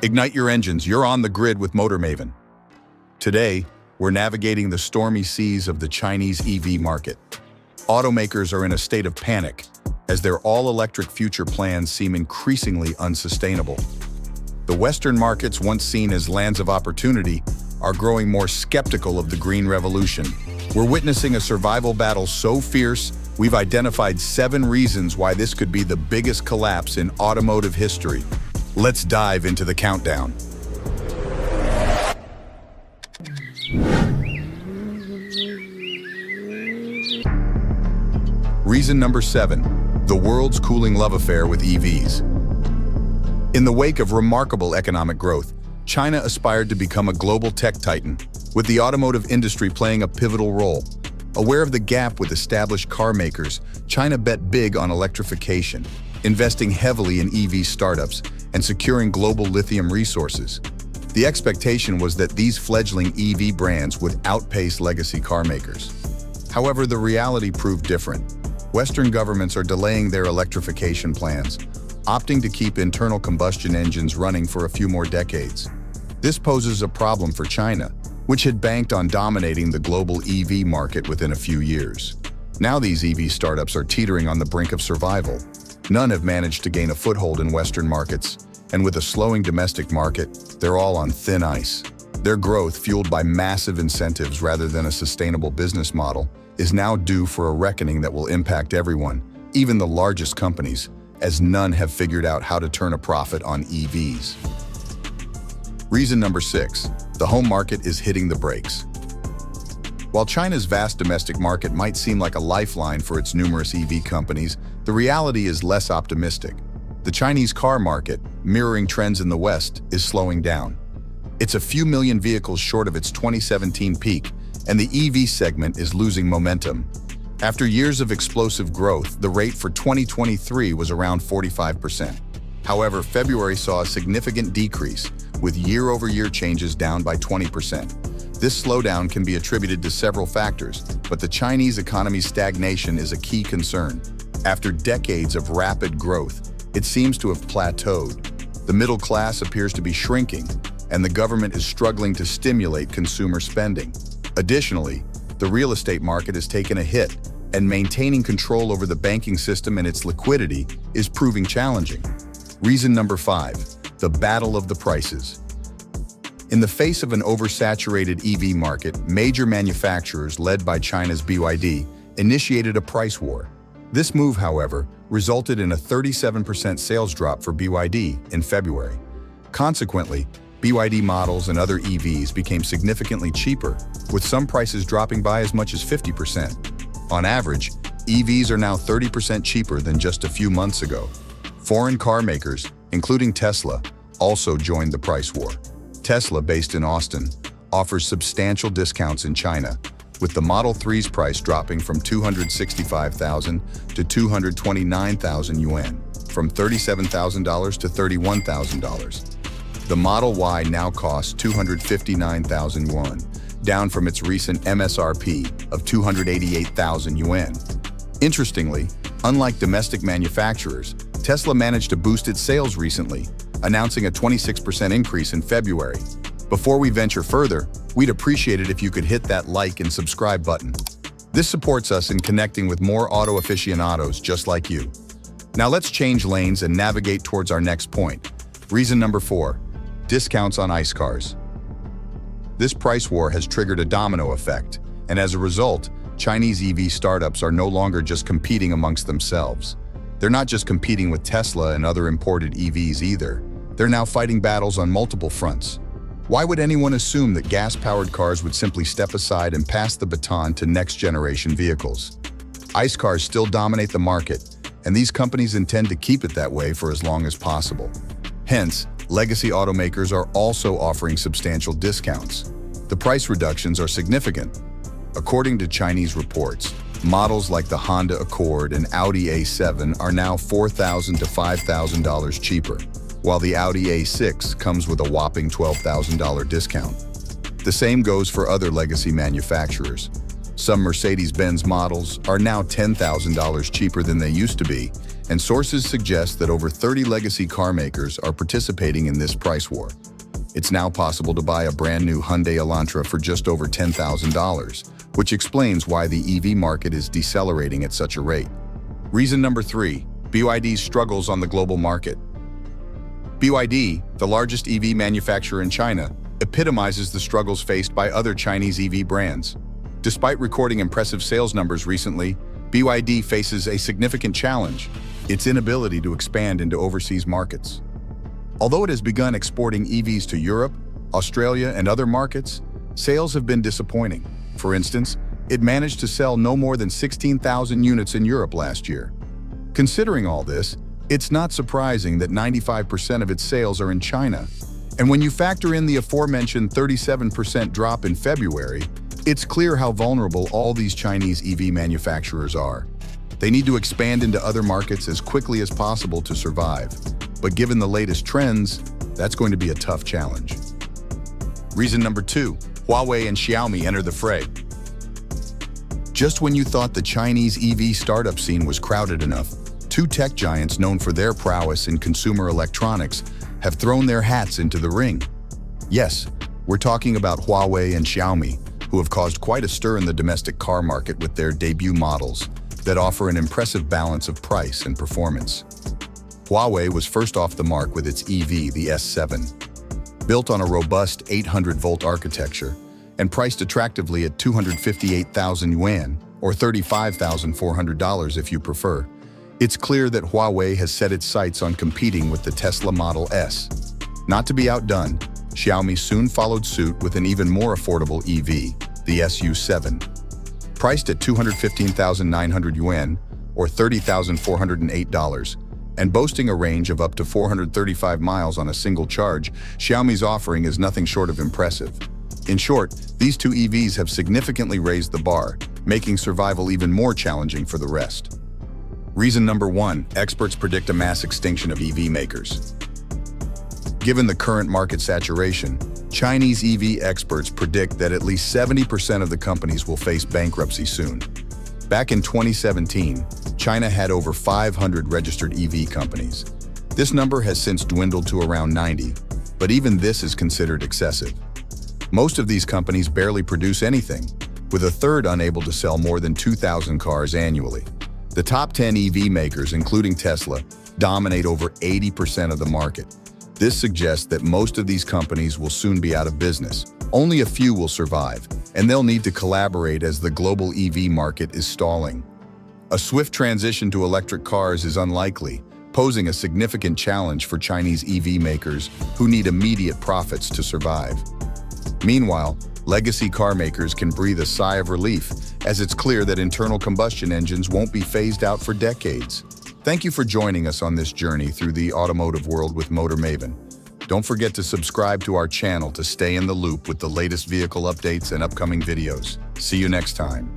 Ignite your engines, you're on the grid with Motor Maven. Today, we're navigating the stormy seas of the Chinese EV market. Automakers are in a state of panic, as their all-electric future plans seem increasingly unsustainable. The Western markets, once seen as lands of opportunity, are growing more skeptical of the green revolution. We're witnessing a survival battle so fierce, we've identified 7 reasons why this could be the biggest collapse in automotive history. Let's dive into the countdown. Reason number 7, the world's cooling love affair with EVs. In the wake of remarkable economic growth, China aspired to become a global tech titan, with the automotive industry playing a pivotal role. Aware of the gap with established car makers, China bet big on electrification, investing heavily in EV startups and securing global lithium resources. The expectation was that these fledgling EV brands would outpace legacy car makers. However, the reality proved different. Western governments are delaying their electrification plans, opting to keep internal combustion engines running for a few more decades. This poses a problem for China, which had banked on dominating the global EV market within a few years. Now these EV startups are teetering on the brink of survival. None have managed to gain a foothold in Western markets, and with a slowing domestic market, they're all on thin ice. Their growth, fueled by massive incentives rather than a sustainable business model, is now due for a reckoning that will impact everyone, even the largest companies, as none have figured out how to turn a profit on EVs. Reason number 6, the home market is hitting the brakes. While China's vast domestic market might seem like a lifeline for its numerous EV companies, the reality is less optimistic. The Chinese car market, mirroring trends in the West, is slowing down. It's a few million vehicles short of its 2017 peak, and the EV segment is losing momentum. After years of explosive growth, the rate for 2023 was around 45%. However, February saw a significant decrease, with year-over-year changes down by 20%. This slowdown can be attributed to several factors, but the Chinese economy's stagnation is a key concern. After decades of rapid growth, it seems to have plateaued. The middle class appears to be shrinking, and the government is struggling to stimulate consumer spending. Additionally, the real estate market has taken a hit, and maintaining control over the banking system and its liquidity is proving challenging. Reason number 5, the battle of the prices. In the face of an oversaturated EV market, major manufacturers, led by China's BYD, initiated a price war. This move, however, resulted in a 37% sales drop for BYD in February. Consequently, BYD models and other EVs became significantly cheaper, with some prices dropping by as much as 50%. On average, EVs are now 30% cheaper than just a few months ago. Foreign car makers, including Tesla, also joined the price war. Tesla, based in Austin, offers substantial discounts in China, with the Model 3's price dropping from 265,000 to 229,000 yuan, from $37,000 to $31,000. The Model Y now costs 259,000 yuan, down from its recent MSRP of 288,000 yuan. Interestingly, unlike domestic manufacturers, Tesla managed to boost its sales recently, announcing a 26% increase in February. Before we venture further, we'd appreciate it if you could hit that like and subscribe button. This supports us in connecting with more auto aficionados just like you. Now let's change lanes and navigate towards our next point. Reason number 4, discounts on ICE cars. This price war has triggered a domino effect, and as a result, Chinese EV startups are no longer just competing amongst themselves. They're not just competing with Tesla and other imported EVs either. They're now fighting battles on multiple fronts. Why would anyone assume that gas-powered cars would simply step aside and pass the baton to next-generation vehicles? ICE cars still dominate the market, and these companies intend to keep it that way for as long as possible. Hence, legacy automakers are also offering substantial discounts. The price reductions are significant. According to Chinese reports, models like the Honda Accord and Audi A7 are now $4,000 to $5,000 cheaper, while the Audi A6 comes with a whopping $12,000 discount. The same goes for other legacy manufacturers. Some Mercedes-Benz models are now $10,000 cheaper than they used to be, and sources suggest that over 30 legacy car makers are participating in this price war. It's now possible to buy a brand new Hyundai Elantra for just over $10,000, which explains why the EV market is decelerating at such a rate. Reason number 3, BYD's struggles on the global market. BYD, the largest EV manufacturer in China, epitomizes the struggles faced by other Chinese EV brands. Despite recording impressive sales numbers recently, BYD faces a significant challenge: its inability to expand into overseas markets. Although it has begun exporting EVs to Europe, Australia, and other markets, sales have been disappointing. For instance, it managed to sell no more than 16,000 units in Europe last year. Considering all this, it's not surprising that 95% of its sales are in China. And when you factor in the aforementioned 37% drop in February, it's clear how vulnerable all these Chinese EV manufacturers are. They need to expand into other markets as quickly as possible to survive. But given the latest trends, that's going to be a tough challenge. Reason number 2, Huawei and Xiaomi enter the fray. Just when you thought the Chinese EV startup scene was crowded enough, two tech giants known for their prowess in consumer electronics have thrown their hats into the ring. Yes, we're talking about Huawei and Xiaomi, who have caused quite a stir in the domestic car market with their debut models that offer an impressive balance of price and performance. Huawei was first off the mark with its EV, the S7. Built on a robust 800-volt architecture and priced attractively at 258,000 yuan, or $35,400 if you prefer, it's clear that Huawei has set its sights on competing with the Tesla Model S. Not to be outdone, Xiaomi soon followed suit with an even more affordable EV, the SU7. Priced at 215,900 yuan, or $30,408, and boasting a range of up to 435 miles on a single charge, Xiaomi's offering is nothing short of impressive. In short, these two EVs have significantly raised the bar, making survival even more challenging for the rest. Reason number 1, experts predict a mass extinction of EV makers. Given the current market saturation, Chinese EV experts predict that at least 70% of the companies will face bankruptcy soon. Back in 2017, China had over 500 registered EV companies. This number has since dwindled to around 90, but even this is considered excessive. Most of these companies barely produce anything, with a third unable to sell more than 2,000 cars annually. The top 10 EV makers, including Tesla, dominate over 80% of the market. This suggests that most of these companies will soon be out of business. Only a few will survive, and they'll need to collaborate as the global EV market is stalling. A swift transition to electric cars is unlikely, posing a significant challenge for Chinese EV makers who need immediate profits to survive. Meanwhile, legacy car makers can breathe a sigh of relief, as it's clear that internal combustion engines won't be phased out for decades. Thank you for joining us on this journey through the automotive world with Motor Maven. Don't forget to subscribe to our channel to stay in the loop with the latest vehicle updates and upcoming videos. See you next time.